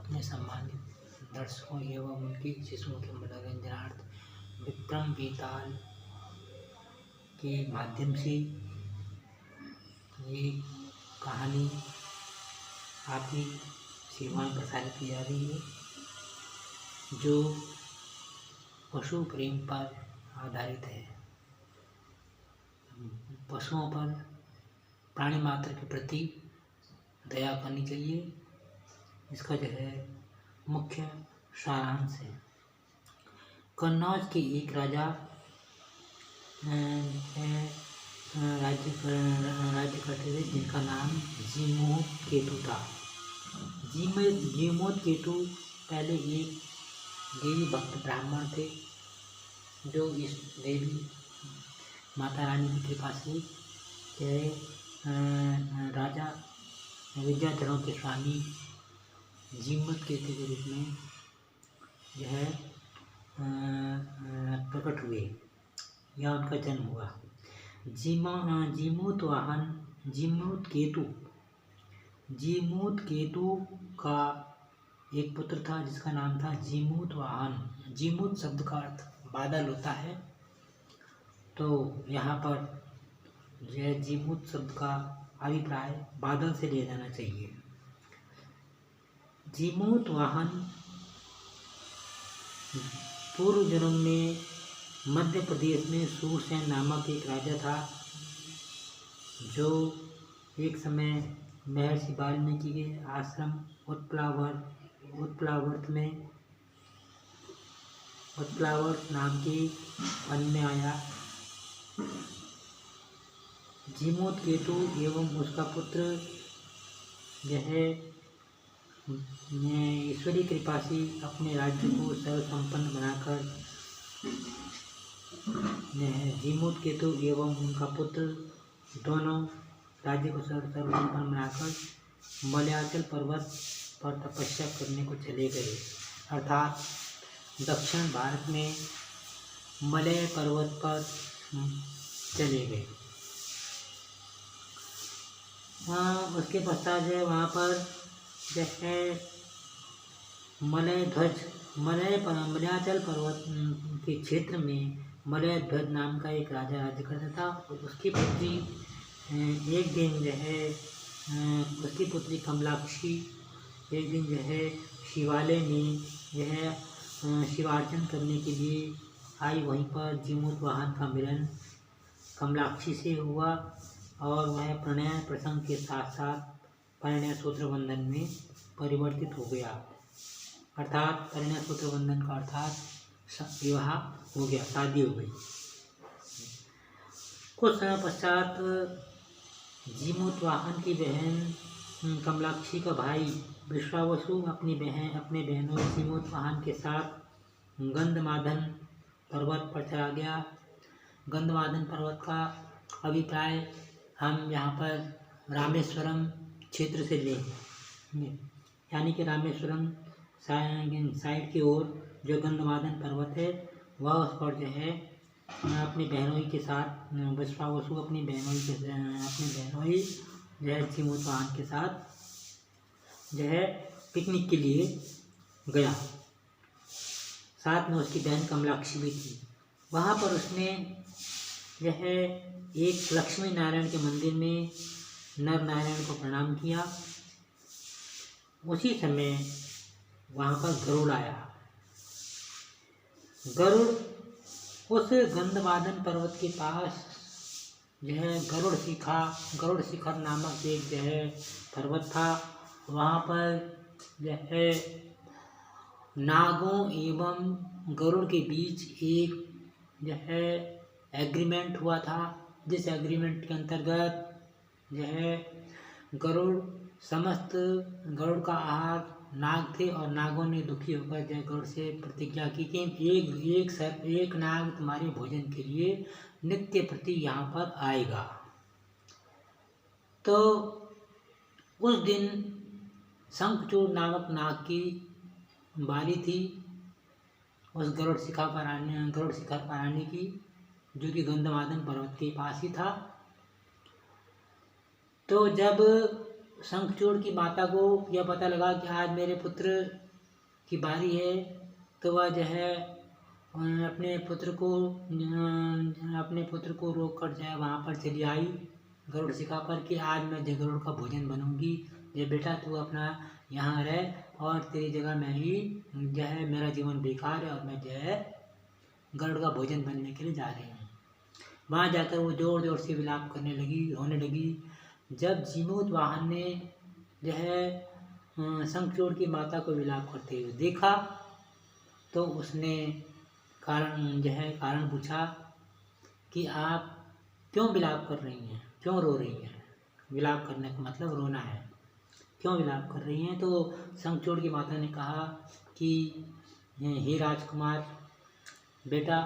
अपने सम्मानित दर्शकों एवं उनके शिशुओं के मनोरंजनार्थ विक्रम बेताल के माध्यम से ये कहानी आपकी सेवा में प्रसारित की जा रही है, जो पशु प्रेम पर आधारित है। पशुओं पर, प्राणी मात्र के प्रति दया करनी चाहिए, इसका जो है मुख्य सारांश है। कन्नौज के एक राजा राज्य करते थे जिनका नाम जीमूतकेतु था। जीमूतकेतु पहले एक देवी भक्त ब्राह्मण थे, जो इस देवी माता रानी की कृपा से राजा विद्याधरों के स्वामी जीमूतकेतु के रूप में यह प्रकट हुए या उनका जन्म हुआ। जीमूतकेतु का एक पुत्र था जिसका नाम था जीमूतवाहन। जीमूत शब्द का अर्थ बादल होता है, तो यहाँ पर यह जीमूत शब्द का अभिप्राय बादल से लिया जाना चाहिए। जीमूतवाहन पूर्व जन्म में मध्य प्रदेश में सूरसेन नामक एक राजा था, जो एक समय महर्षि वाल्मीकि के आश्रम उत्प्लावर्त नाम के वन में आया। जीमूतकेतु एवं उसका पुत्र यह ईश्वरीय कृपा से अपने राज्य को सर्वसंपन्न बनाकर जीमूतकेतु एवं उनका पुत्र दोनों राज्य को सर्वसंपन्न बनाकर मलयाचल पर्वत पर तपस्या करने को चले गए। अर्थात दक्षिण भारत में मलय पर्वत पर चले गए। उसके पश्चात जो है वहाँ पर जैसे मलयाचल पर्वत के क्षेत्र में मलय ध्वज नाम का एक राजा राज्य करता था। उसकी पुत्री एक दिन जो है उसकी पुत्री कमलाक्षी एक दिन जो है शिवालय में यह शिवार्चन करने के लिए आई। वहीं पर जीमूतवाहन का मिलन कमलाक्षी से हुआ और वह प्रणय प्रसंग के साथ साथ परिणय सूत्र बंधन में परिवर्तित हो गया। अर्थात परिणय सूत्र बंधन का अर्थात विवाह हो गया, शादी हो गई। कुछ समय पश्चात जीमूतवाहन की बहन कमलाक्षी का भाई विश्वावसु अपने बहनों जीमूतवाहन के साथ गंधमादन पर्वत पर चला गया। गंधमादन पर्वत का अभिप्राय हम यहाँ पर रामेश्वरम क्षेत्र से लें, यानी कि रामेश्वरम साइड की ओर जो गंधमादन पर्वत है वह उस पर जो है अपनी बहनोई के साथ विश्वावसु अपनी बहनोई जो है जीमूतवाहन के साथ जो है पिकनिक के लिए गया। साथ में उसकी बहन कमलाक्षी भी थी। वहाँ पर उसने यह एक लक्ष्मी नारायण के मंदिर में नर नारायण को प्रणाम किया। उसी समय वहाँ पर गरुड़ आया। गरुड़ उस गंधमादन पर्वत के पास जो है गरुड़ शिखर नामक एक जो है पर्वत था। वहाँ पर जो है नागों एवं गरुड़ के बीच एक जो है एग्रीमेंट हुआ था, जिस एग्रीमेंट के अंतर्गत जो है गरुड़ का आहार नाग थे और नागों ने दुखी होकर जय गरुड़ से प्रतिज्ञा की कि एक नाग तुम्हारे भोजन के लिए नित्य प्रति यहाँ पर आएगा। तो उस दिन शंखचूड़ नामक नाग की बारी थी उस गरुड़ शिखर पर आने की, जो कि गंधमादन पर्वत के पास ही था। तो जब शंखचूड़ की माता को यह पता लगा कि आज मेरे पुत्र की बारी है, तो वह जो है अपने पुत्र को रोक कर जो है वहाँ पर चली आई गरुड़ शिखा पर कि आज मैं जो गरुड़ का भोजन बनूंगी। ये बेटा तू अपना यहाँ रह और तेरी जगह मैं ही जो है, मेरा जीवन बेकार है और मैं जो है गरुड़ का भोजन बनने के लिए जा रही हूँ। वहाँ जाकर वो जोर जोर से विलाप करने लगी, रोने लगी। जब जीमूत वाहन ने जो है शंखचूड़ की माता को विलाप करते हुए देखा तो उसने कारण पूछा कि आप क्यों विलाप कर रही हैं, क्यों रो रही हैं। विलाप करने का मतलब रोना है। क्यों विलाप कर रही हैं? तो शंखचूड़ की माता ने कहा कि हे राजकुमार बेटा,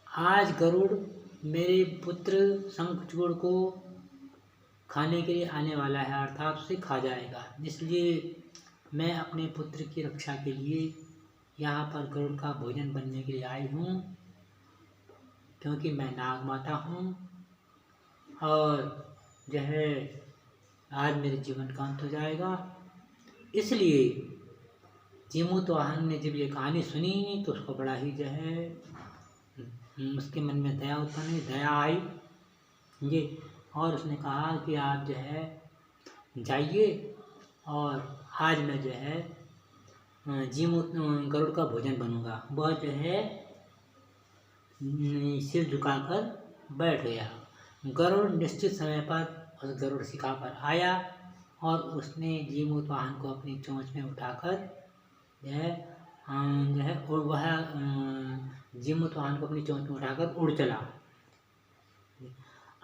आज गरुड़ मेरे पुत्र शंखचूड़ को खाने के लिए आने वाला है, अर्थात उसे खा जाएगा। इसलिए मैं अपने पुत्र की रक्षा के लिए यहाँ पर गरुड़ का भोजन बनने के लिए आई हूँ, क्योंकि मैं नाग माता हूँ और जो है आज मेरे जीवन का अंत हो जाएगा। इसलिए जीमूत वाहन ने जब ये कहानी सुनी तो उसको बड़ा ही जो है उसके मन में दया उत्पन्न हुई, दया आई ये, और उसने कहा कि आप जो है जाइए और आज मैं जो है जीमूत गरुड़ का भोजन बनूंगा। वह जो है सिर झुकाकर बैठ गया। गरुड़ निश्चित समय पर उस गरुड़ शिखा पर आया और उसने जीमूत वाहन को अपनी चोंच में उठाकर जो है वह जीमूत वाहन को अपनी चोंच में उठाकर उड़ चला।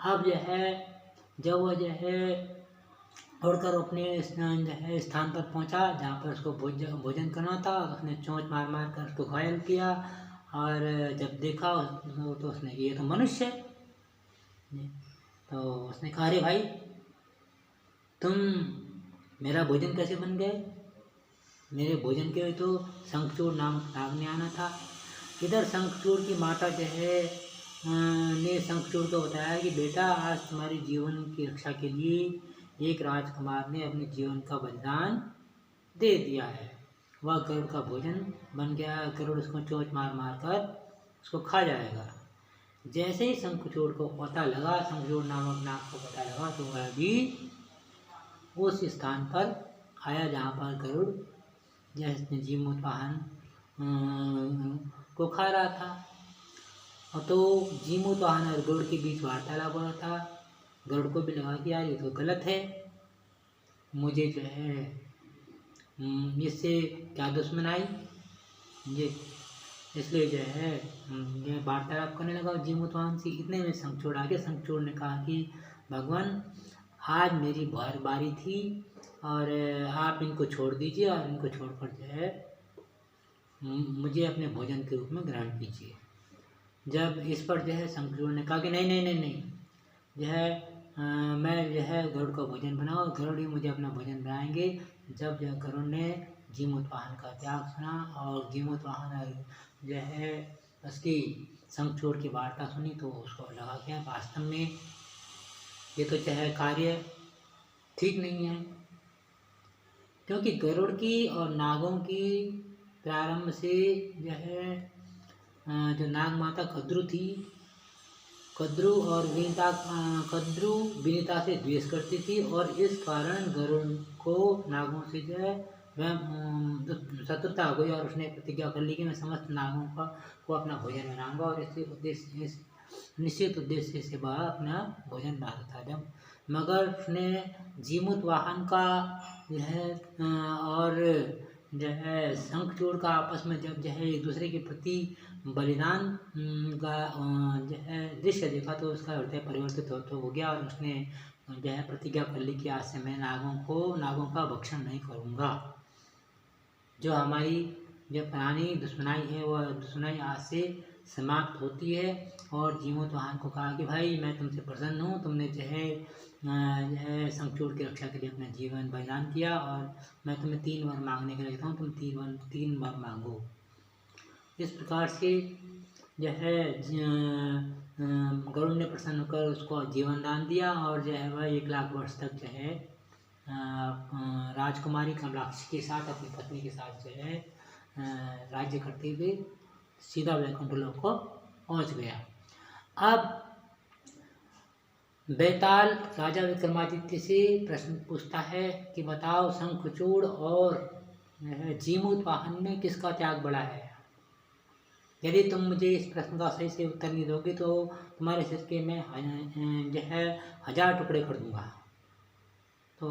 अब जो है जब वह जो है उड़कर अपने जो है स्थान पर पहुंचा जहाँ पर उसको भोजन करना था, उसने चोंच मार मार कर उसको घायल किया और जब देखा तो उसने ये तो मनुष्य है। तो उसने कहा अरे भाई, तुम मेरा भोजन कैसे बन गए? मेरे भोजन के लिए तो शंखचूड़ नामक नाग ने आना था। इधर शंखचूड़ की माता जो है ने शंखचूड़ को बताया कि बेटा, आज तुम्हारे जीवन की रक्षा के लिए एक राजकुमार ने अपने जीवन का बलिदान दे दिया है। वह गरुड़ का भोजन बन गया। गरुड़ उसको चोंच मार मार कर उसको खा जाएगा। जैसे ही शंखचूड़ को पता लगा, शंखचूड़ नामक नाग को पता लगा, तो वह भी उस स्थान पर आया जहाँ पर गरुड़ जैसे जीमूत वाहन को खा रहा था। और तो जीमूत वाहन और गरुड़ के बीच वार्तालाप हो रहा था। गरुड़ को भी लगा कि यार ये तो गलत है, मुझे जो है इससे क्या दुश्मनाई ये, इसलिए जो है ये वार्तालाप करने लगा जीमूत वाहन से। इतने में शंखचूड़ आ गया। शंखचूड़ ने कहा कि भगवान, आज मेरी बारी थी और आप इनको छोड़ दीजिए और इनको छोड़कर जो है मुझे अपने भोजन के रूप में ग्रहण कीजिए। जब इस पर जो है शंखचूड़ ने कहा कि नहीं नहीं नहीं नहीं, जो है मैं जो है गरुड़ का भोजन बनाऊँ और गरुड़ ही मुझे अपना भोजन बनाएंगे। जब जो गरुड़ ने जीमूत वाहन का त्याग सुना और जीमूत वाहन जो है उसकी शंखचूड़ की वार्ता सुनी, तो उसको लगा कि वास्तव में ये तो चाहे कार्य ठीक नहीं है, क्योंकि गरुड़ की और नागों की प्रारंभ से जो है जो नाग माता कद्रू थी, कद्रू विनीता से द्वेष करती थी और इस कारण गरुड़ को नागों से जो है वह शत्रुता हो गई और उसने प्रतिज्ञा कर ली कि मैं समस्त नागों को अपना भोजन बनाऊंगा और इस निश्चित उद्देश्य से वह अपना भोजन बनाता था। जब मगर उसने जीमूत वाहन का जो है और जो है शंखचूड़ का आपस में जब जो है एक दूसरे के प्रति बलिदान का जो है दृश्य देखा, तो उसका हृदय परिवर्तित हो गया और उसने जो है प्रतिज्ञा कर ली कि आज से मैं नागों का भक्षण नहीं करूँगा। जो हमारी जो पुरानी दुश्मनाई है वह दुश्मनाई आज से समाप्त होती है। और जीमूत वाहन को कहा कि भाई, मैं तुमसे प्रसन्न हूँ, तुमने जो है शंखचूड़ की रक्षा के लिए अपना जीवन बलिदान किया और मैं तुम्हें 3 बार मांगने के लिए कहता हूँ, तुम 3 बार मांगो। इस प्रकार से जो है गरुड़ ने प्रसन्न होकर उसको जीवन दान दिया और जो है वह 1 लाख वर्ष तक जो है राजकुमारी कमलाक्षी के साथ, अपनी पत्नी के साथ जो है राज्य करते हुए सीधा वैकुंठ लोक को पहुँच गया। अब बेताल राजा विक्रमादित्य से प्रश्न पूछता है कि बताओ, शंखचूड़ और जीमूत वाहन में किसका त्याग बड़ा है? यदि तुम मुझे इस प्रश्न का सही से उत्तर नहीं दोगे तो तुम्हारे सिर के मैं जो है 1000 टुकड़े कर दूंगा। तो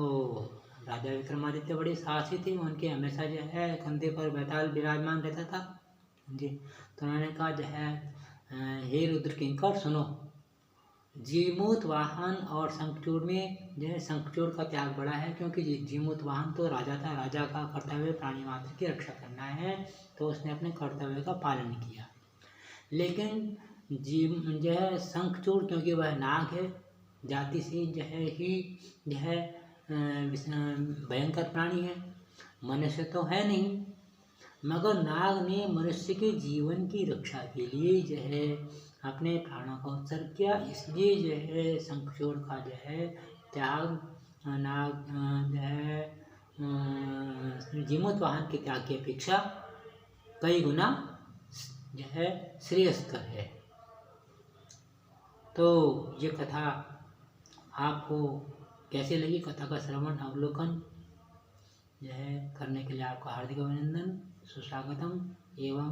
राजा विक्रमादित्य बड़े साहसी थे, उनके हमेशा जो है कंधे पर बेताल विराजमान रहता था जी। तो उन्होंने कहा जो है हे रुद्र किंकर सुनो, जीमूत वाहन और शंखचूड़ में जो है शंखचूड़ का त्याग बड़ा है, क्योंकि जीमूत वाहन तो राजा था, राजा का कर्तव्य प्राणी मात्र की रक्षा करना है, तो उसने अपने कर्तव्य का पालन किया। लेकिन जो है शंखचूड़, क्योंकि वह नाग है, जाति से जो है भयंकर प्राणी है, मनुष्य तो है नहीं, मगर नाग ने मनुष्य के जीवन की रक्षा के लिए जो है अपने प्राणों का उत्सर्ग किया। इसलिए जो है शंखचूड़ का जो है त्याग नाग जो है जीमूत वाहन के त्याग की अपेक्षा कई गुना जो है श्रेयस्कर है। तो ये कथा आपको कैसे लगी? कथा का श्रवण अवलोकन जो है करने के लिए आपका हार्दिक अभिनंदन, सुस्वागतम एवं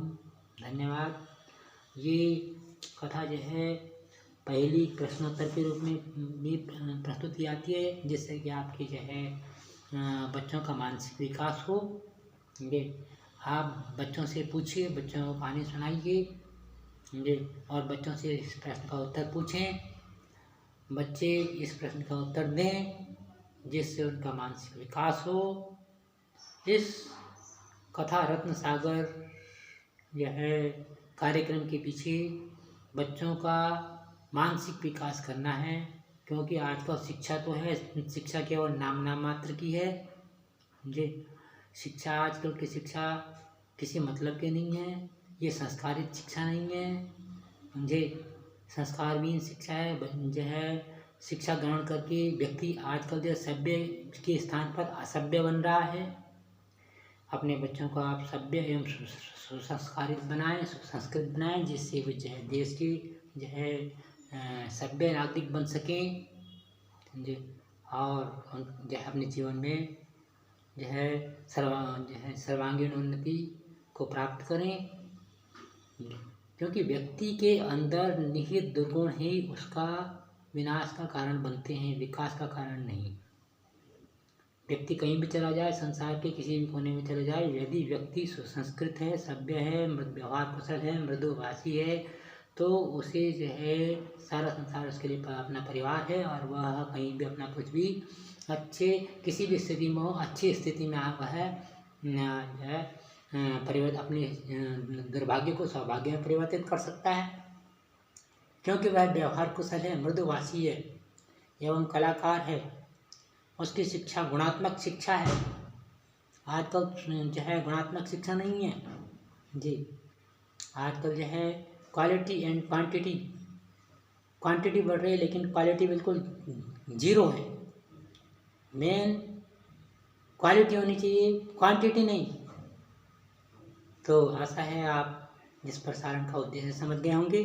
धन्यवाद। ये कथा जो है पहली प्रश्नोत्तर के रूप में भी प्रस्तुत की जाती है, जिससे कि आपके जो है बच्चों का मानसिक विकास हो। ये आप बच्चों से पूछिए, बच्चों को कहानी सुनाइए ये, और बच्चों से इस प्रश्न का उत्तर पूछें, बच्चे इस प्रश्न का उत्तर दें, जिससे उनका मानसिक विकास हो। इस कथा रत्न सागर यह कार्यक्रम के पीछे बच्चों का मानसिक विकास करना है, क्योंकि आजकल शिक्षा तो है, शिक्षा केवल नाम मात्र की है जी। शिक्षा आजकल की शिक्षा किसी मतलब की नहीं है, ये संस्कारित शिक्षा नहीं है जी, संस्कारहीन शिक्षा है। जो है शिक्षा ग्रहण करके व्यक्ति आजकल जो सभ्य के स्थान पर असभ्य बन रहा है। अपने बच्चों को आप सभ्य एवं सुसंस्कारित बनाएं, सुसंस्कृत बनाएं, जिससे वो जो है देश की जो है सभ्य नागरिक बन सकें जी, और जो है अपने जीवन में जो है सर्वांगीण उन्नति को प्राप्त करें, क्योंकि व्यक्ति के अंदर निहित दुर्गुण ही उसका विनाश का कारण बनते हैं, विकास का कारण नहीं। व्यक्ति कहीं भी चला जाए, संसार के किसी भी कोने में चला जाए, यदि व्यक्ति सुसंस्कृत है, सभ्य है, व्यवहार कुशल है, मृदुभाषी है, तो उसे जो है सारा संसार उसके लिए अपना परिवार है, और वह कहीं भी अपना कुछ भी अच्छे किसी भी स्थिति में हो, अच्छी स्थिति में वह जो है परिवर्तन अपने दुर्भाग्य को सौभाग्य में परिवर्तित कर सकता है, क्योंकि वह व्यवहार कुशल है, मृदुभाषी है एवं कलाकार है। उसकी शिक्षा गुणात्मक शिक्षा है। आजकल जो है गुणात्मक शिक्षा नहीं है जी, आजकल जो है क्वालिटी एंड क्वांटिटी, क्वांटिटी बढ़ रही है लेकिन क्वालिटी बिल्कुल जीरो है। मेन क्वालिटी होनी चाहिए, क्वांटिटी नहीं। तो आशा है आप इस प्रसारण का उद्देश्य समझ गए होंगे।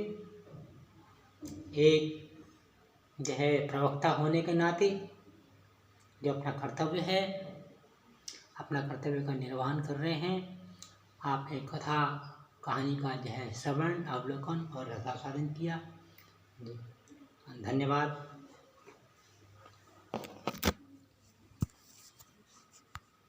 एक जो है प्रवक्ता होने के नाते जो अपना कर्तव्य है, अपना कर्तव्य का निर्वहन कर रहे हैं, आपने कथा कहानी का जो है श्रवण अवलोकन और रसास्वादन किया। धन्यवाद।